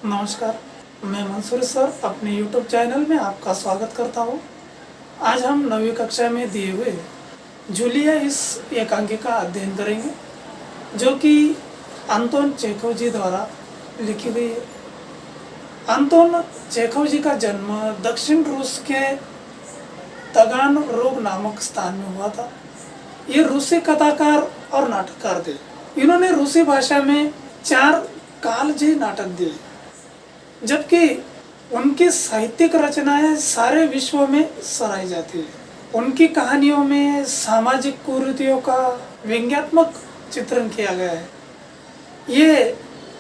नमस्कार, मैं मंसूर सर अपने यूट्यूब चैनल में आपका स्वागत करता हूँ। आज हम 9वीं कक्षा में दिए हुए जूलिया इस एकांकी का अध्ययन करेंगे, जो कि अंतोन चेखव जी द्वारा लिखी गई है। अंतोन चेखव जी का जन्म दक्षिण रूस के तागानरोग नामक स्थान में हुआ था। ये रूसी कथाकार और नाटककार थे। इन्होंने रूसी भाषा में 4 कालजयी नाटक दिए, जबकि उनकी साहित्यिक रचनाएं सारे विश्व में सराही जाती है। उनकी कहानियों में सामाजिक कुरीतियों का व्यंग्यात्मक चित्रण किया गया है। ये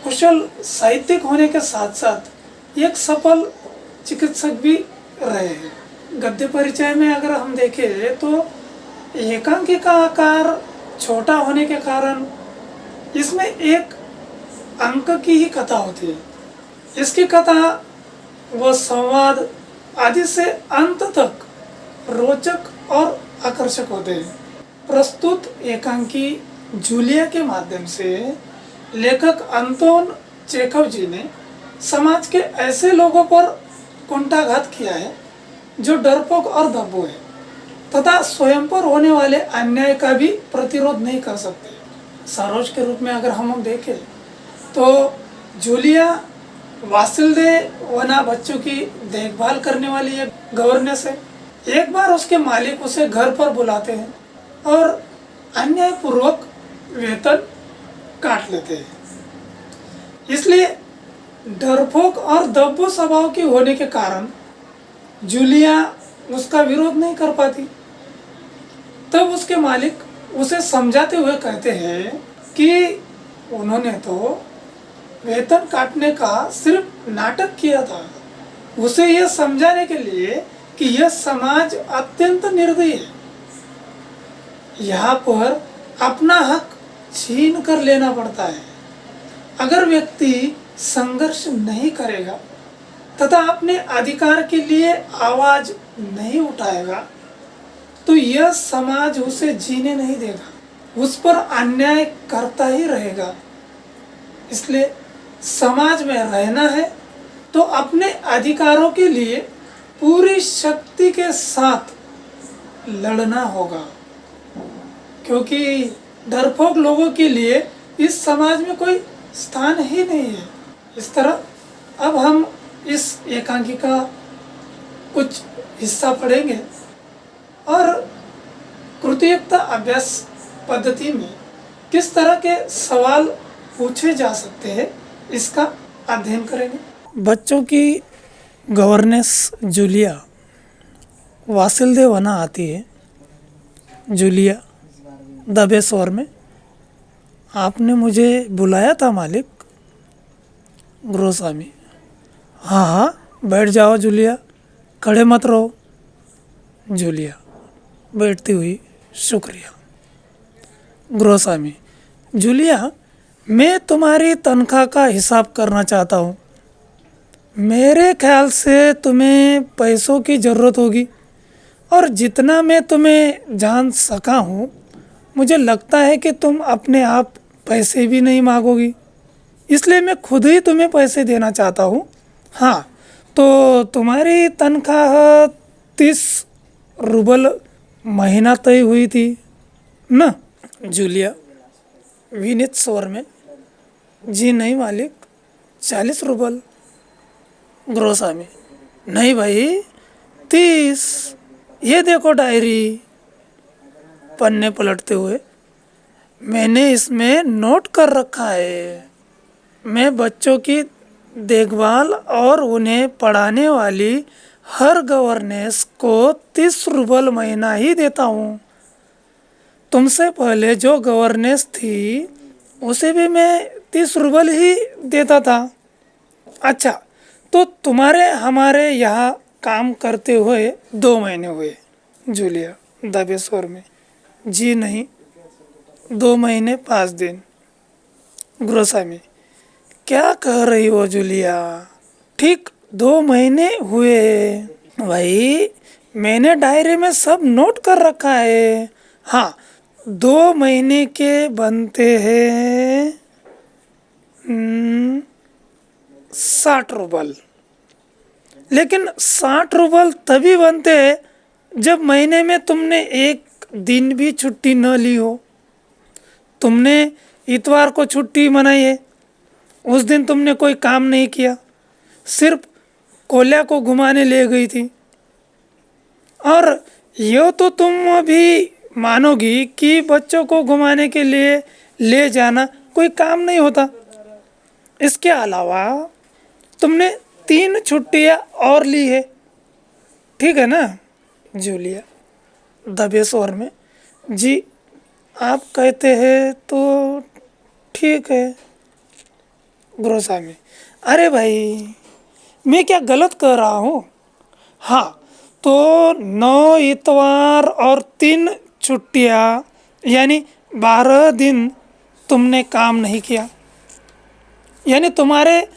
कुशल साहित्यिक होने के साथ साथ एक सफल चिकित्सक भी रहे हैं। गद्य परिचय में अगर हम देखें तो एकांकी का आकार छोटा होने के कारण इसमें एक अंक की ही कथा होती है। इसकी कथा व संवाद आदि से अंत तक रोचक और आकर्षक होते हैं। प्रस्तुत एकांकी जूलिया के माध्यम से लेखक अंतोन चेखव जी ने समाज के ऐसे लोगों पर कुंठाघात किया है जो डरपोक और दब्बू है तथा स्वयं पर होने वाले अन्याय का भी प्रतिरोध नहीं कर सकते। सारोज के रूप में अगर हम देखें तो जूलिया वासिल्देवना बच्चों की देखभाल करने वाली एक गवर्नेस है। एक बार उसके मालिक उसे घर पर बुलाते हैं और अन्यायपूर्वक वेतन काट लेते हैं। इसलिए डरपोक और दब्बू स्वभाव की होने के कारण जूलिया उसका विरोध नहीं कर पाती। तब उसके मालिक उसे समझाते हुए कहते हैं कि उन्होंने तो वेतन काटने का सिर्फ नाटक किया था, उसे यह समझाने के लिए कि यह समाज अत्यंत निर्दयी है। यहाँ पर अपना हक छीन कर लेना पड़ता है। अगर व्यक्ति संघर्ष नहीं करेगा तथा अपने अधिकार के लिए आवाज नहीं उठाएगा तो यह समाज उसे जीने नहीं देगा, उस पर अन्याय करता ही रहेगा। इसलिए समाज में रहना है तो अपने अधिकारों के लिए पूरी शक्ति के साथ लड़ना होगा, क्योंकि डरपोक लोगों के लिए इस समाज में कोई स्थान ही नहीं है। इस तरह अब हम इस एकांकी का कुछ हिस्सा पढ़ेंगे और कृतयुक्ता अभ्यास पद्धति में किस तरह के सवाल पूछे जा सकते हैं इसका अध्ययन करेंगे। बच्चों की गवर्नेंस जूलिया वासिल्देवना आती है। जूलिया दबे स्वर में, आपने मुझे बुलाया था मालिक? ग्रोस्वामी, हाँ हाँ बैठ जाओ जूलिया, खड़े मत रहो। जूलिया बैठती हुई, शुक्रिया। ग्रोस्वामी, जूलिया मैं तुम्हारी तनख्वाह का हिसाब करना चाहता हूँ। मेरे ख्याल से तुम्हें पैसों की ज़रूरत होगी और जितना मैं तुम्हें जान सका हूँ मुझे लगता है कि तुम अपने आप पैसे भी नहीं मांगोगी, इसलिए मैं खुद ही तुम्हें पैसे देना चाहता हूँ। हाँ, तो तुम्हारी तनख्वाह 30 रूबल महीना तय हुई थी ना? जूलिया विनीत स्वर में, जी नहीं मालिक, 40 रूबल। ग्रोस्वामी, नहीं भाई, 30। ये देखो डायरी। पन्ने पलटते हुए, मैंने इसमें नोट कर रखा है। मैं बच्चों की देखभाल और उन्हें पढ़ाने वाली हर गवर्नेंस को 30 रूबल महीना ही देता हूँ। तुमसे पहले जो गवर्नेंस थी उसे भी मैं 30 रूबल ही देता था। अच्छा, तो तुम्हारे हमारे यहाँ काम करते हुए 2 महीने हुए। जूलिया दबे स्वर में, जी नहीं, 2 महीने 5 दिन। ग्रोस्वामी, क्या कह रही हो जूलिया? ठीक 2 महीने हुए भाई, मैंने डायरी में सब नोट कर रखा है। हाँ, 2 महीने के बनते हैं 60 रुपल। लेकिन 60 रुपल तभी बनते हैं जब महीने में तुमने एक दिन भी छुट्टी न ली हो। तुमने इतवार को छुट्टी मनाई है, उस दिन तुमने कोई काम नहीं किया, सिर्फ कोल्या को घुमाने ले गई थी। और ये तो तुम भी मानोगी कि बच्चों को घुमाने के लिए ले जाना कोई काम नहीं होता। इसके अलावा तुमने 3 छुट्टियाँ और ली है, ठीक है ना? जूलिया दबे स्वर में, जी आप कहते हैं तो ठीक है। गोस्वामी, अरे भाई मैं क्या गलत कर रहा हूँ? हाँ, तो 9 इतवार और 3 छुट्टियाँ यानी 12 दिन तुमने काम नहीं किया, यानी तुम्हारे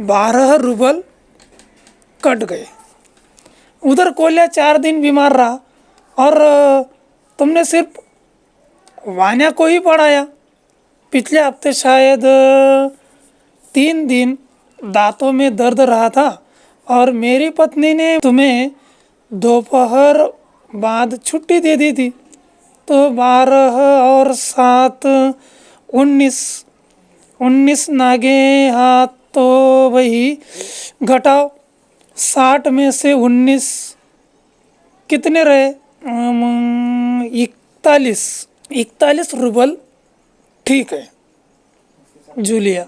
12 रुपल कट गए। उधर कोल्या 4 दिन बीमार रहा और तुमने सिर्फ वान्या को ही पढ़ाया। पिछले हफ्ते शायद 3 दिन दांतों में दर्द रहा था और मेरी पत्नी ने तुम्हें दोपहर बाद छुट्टी दे दी थी। तो 12 और 7 19 नागे हाथ, तो वही घटाओ। 60 में से 19 कितने रहे? 41 रुपल, ठीक है। जूलिया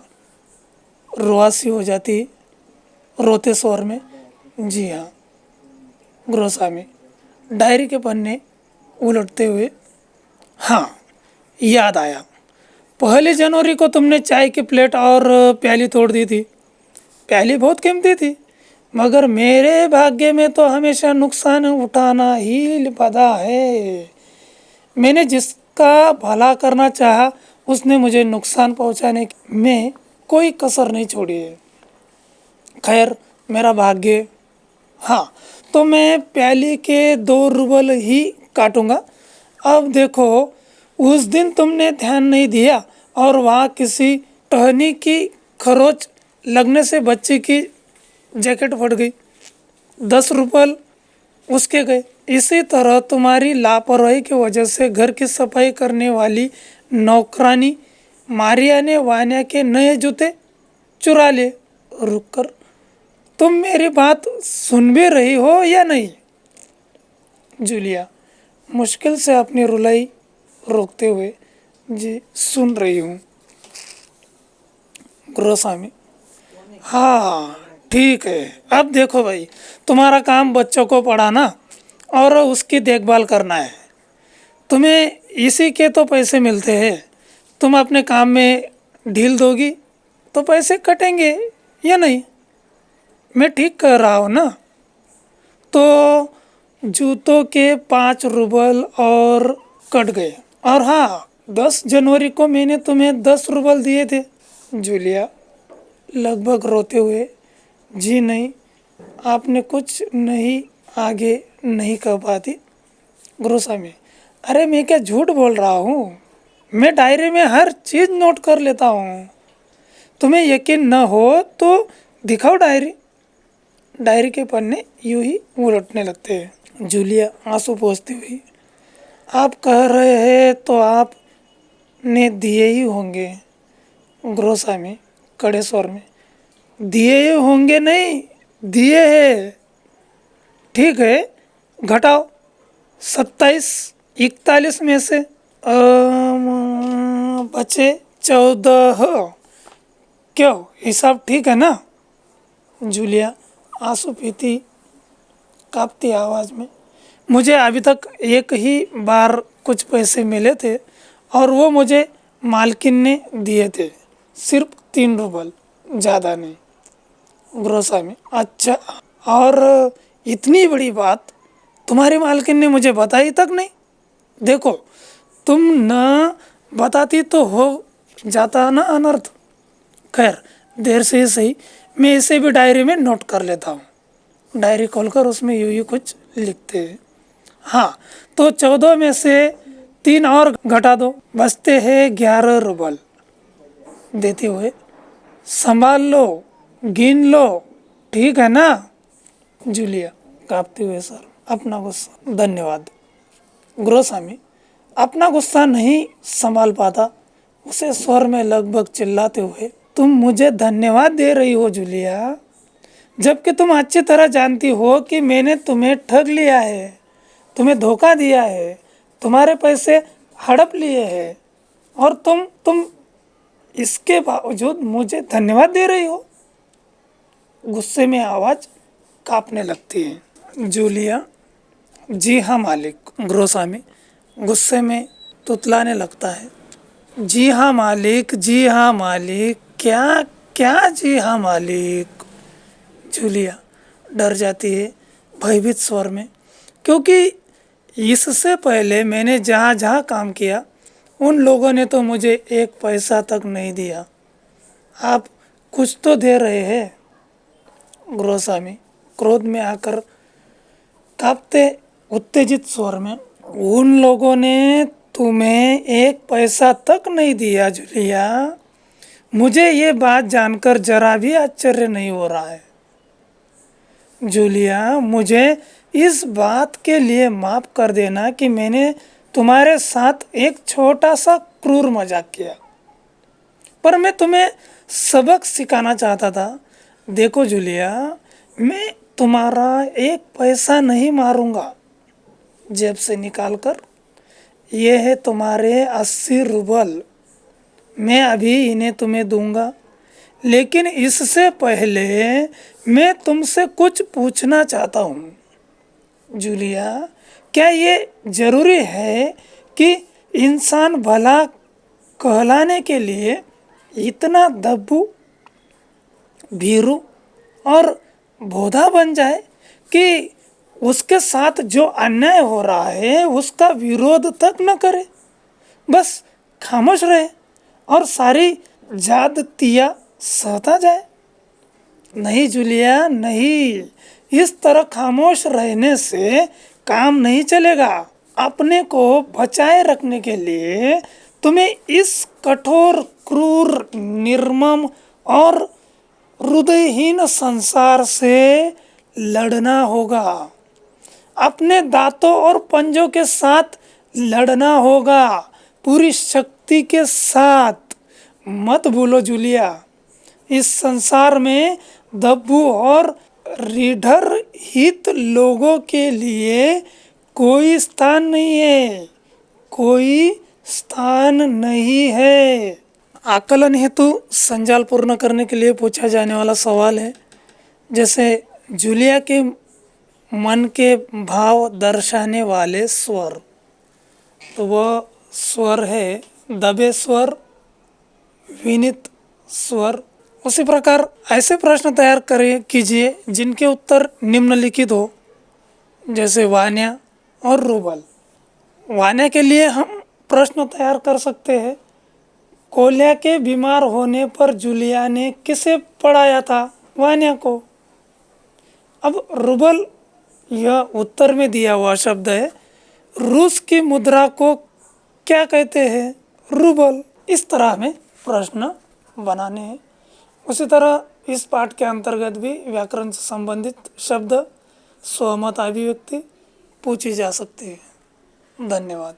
रुआसी हो जाती रोते स्वर में, जी हाँ। गोस्वामी डायरी के पन्ने उलटते हुए, हाँ याद आया, 1 जनवरी को तुमने चाय की प्लेट और प्याली तोड़ दी थी। प्याली बहुत कीमती थी, मगर मेरे भाग्य में तो हमेशा नुकसान उठाना ही पड़ा है। मैंने जिसका भला करना चाहा उसने मुझे नुकसान पहुंचाने में कोई कसर नहीं छोड़ी है। खैर मेरा भाग्य, हाँ तो मैं प्याली के 2 रुपल ही काटूंगा। अब देखो, उस दिन तुमने ध्यान नहीं दिया और वहाँ किसी टहनी की खरोच लगने से बच्चे की जैकेट फट गई, 10 रुपल उसके गए। इसी तरह तुम्हारी लापरवाही की वजह से घर की सफाई करने वाली नौकरानी मारिया ने वान्या के नए जूते चुरा लिए। रुककर, तुम मेरी बात सुन भी रही हो या नहीं? जूलिया मुश्किल से अपनी रुलाई रोकते हुए, जी सुन रही हूँ। गोस्वामी, हाँ ठीक है। अब देखो भाई, तुम्हारा काम बच्चों को पढ़ाना और उसकी देखभाल करना है। तुम्हें इसी के तो पैसे मिलते हैं। तुम अपने काम में ढील दोगी तो पैसे कटेंगे या नहीं? मैं ठीक कर रहा हूँ ना? तो जूतों के 5 रुपल और कट गए। और हाँ, 10 जनवरी को मैंने तुम्हें 10 रुपल दिए थे। जूलिया लगभग रोते हुए, जी नहीं, आपने कुछ नहीं आगे नहीं कह पाती। गोस्वामी, अरे मैं क्या झूठ बोल रहा हूँ? मैं डायरी में हर चीज़ नोट कर लेता हूँ। तुम्हें यकीन न हो तो दिखाओ डायरी। डायरी के पन्ने यूं ही उलटने लगते हैं। जूलिया आंसू पोंछती हुई, आप कह रहे हैं तो आपने दिए ही होंगे। गोस्वामी कड़े स्वर में, दिए ही होंगे नहीं, दिए हैं। ठीक है, घटाओ 27, 41 में से बचे 14। क्यों, हिसाब ठीक है ना? जूलिया आंसू पीती कांपती आवाज़ में, मुझे अभी तक एक ही बार कुछ पैसे मिले थे और वो मुझे मालकिन ने दिए थे, सिर्फ 3 रुपल, ज़्यादा नहीं। गोस्वामी, अच्छा, और इतनी बड़ी बात तुम्हारी मालकिन ने मुझे बताई तक नहीं? देखो, तुम न बताती तो हो जाता ना अनर्थ। खैर देर से ही सही, मैं इसे भी डायरी में नोट कर लेता हूँ। डायरी खोलकर उसमें यूँ ही कुछ लिखते हैं। हाँ, तो 14 में से 3 और घटा दो, बचते हैं 11 रुपल। देते हुए, संभाल लो गिन लो, ठीक है ना? जूलिया कांपते हुए, सर अपना गुस्सा। धन्यवाद। गुरुस्वामी अपना गुस्सा नहीं संभाल पाता, उसे स्वर में लगभग चिल्लाते हुए, तुम मुझे धन्यवाद दे रही हो जूलिया, जबकि तुम अच्छी तरह जानती हो कि मैंने तुम्हें ठग लिया है, तुम्हें धोखा दिया है, तुम्हारे पैसे हड़प लिए हैं, और तुम इसके बावजूद मुझे धन्यवाद दे रही हो। गुस्से में आवाज़ कांपने लगती है। जूलिया, जी हाँ मालिक। गुरुस्वामी गुस्से में तुतलाने लगता है, जी हाँ मालिक, जी हाँ मालिक, क्या क्या जी हाँ मालिक। जूलिया डर जाती है भयभीत स्वर में, क्योंकि इससे पहले मैंने जहाँ जहाँ काम किया उन लोगों ने तो मुझे एक पैसा तक नहीं दिया, आप कुछ तो दे रहे हैं। गुरुस्वामी क्रोध में आकर कांपते उत्तेजित स्वर में, उन लोगों ने तुम्हें एक पैसा तक नहीं दिया जूलिया, मुझे ये बात जानकर जरा भी आश्चर्य नहीं हो रहा है। जूलिया, मुझे इस बात के लिए माफ़ कर देना कि मैंने तुम्हारे साथ एक छोटा सा क्रूर मजाक किया, पर मैं तुम्हें सबक सिखाना चाहता था। देखो जूलिया, मैं तुम्हारा एक पैसा नहीं मारूंगा। जेब से निकाल कर, ये है तुम्हारे 80 रूबल, मैं अभी इन्हें तुम्हें दूंगा, लेकिन इससे पहले मैं तुमसे कुछ पूछना चाहता हूँ। जूलिया, क्या ये ज़रूरी है कि इंसान भला कहलाने के लिए इतना दब्बू, भीरू और भोदा बन जाए कि उसके साथ जो अन्याय हो रहा है उसका विरोध तक न करे, बस खामोश रहे और सारी ज्यादतियाँ सहता जाए? नहीं जूलिया, नहीं, इस तरह खामोश रहने से काम नहीं चलेगा। अपने को बचाए रखने के लिए तुम्हें इस कठोर, क्रूर, निर्मम और हृदयहीन संसार से लड़ना होगा। अपने दांतों और पंजों के साथ लड़ना होगा, पूरी शक्ति के साथ। मत भूलो जूलिया, इस संसार में दब्बू और रीढ़र हित लोगों के लिए कोई स्थान नहीं है, कोई स्थान नहीं है। आकलन हेतु संजाल पूर्ण करने के लिए पूछा जाने वाला सवाल है, जैसे जूलिया के मन के भाव दर्शाने वाले स्वर, तो वह स्वर है दबे स्वर, विनीत स्वर। उसी प्रकार ऐसे प्रश्न तैयार करें कीजिए जिनके उत्तर निम्नलिखित हो, जैसे वान्या और रूबल। वान्या के लिए हम प्रश्न तैयार कर सकते हैं, कोल्या के बीमार होने पर जूलिया ने किसे पढ़ाया था? वान्या को। अब रूबल, यह उत्तर में दिया हुआ शब्द है, रूस की मुद्रा को क्या कहते हैं? रूबल। इस तरह हमें प्रश्न बनाने हैं। उसी तरह इस पाठ के अंतर्गत भी व्याकरण से संबंधित शब्द, स्वमत अभिव्यक्ति पूछी जा सकती है। धन्यवाद।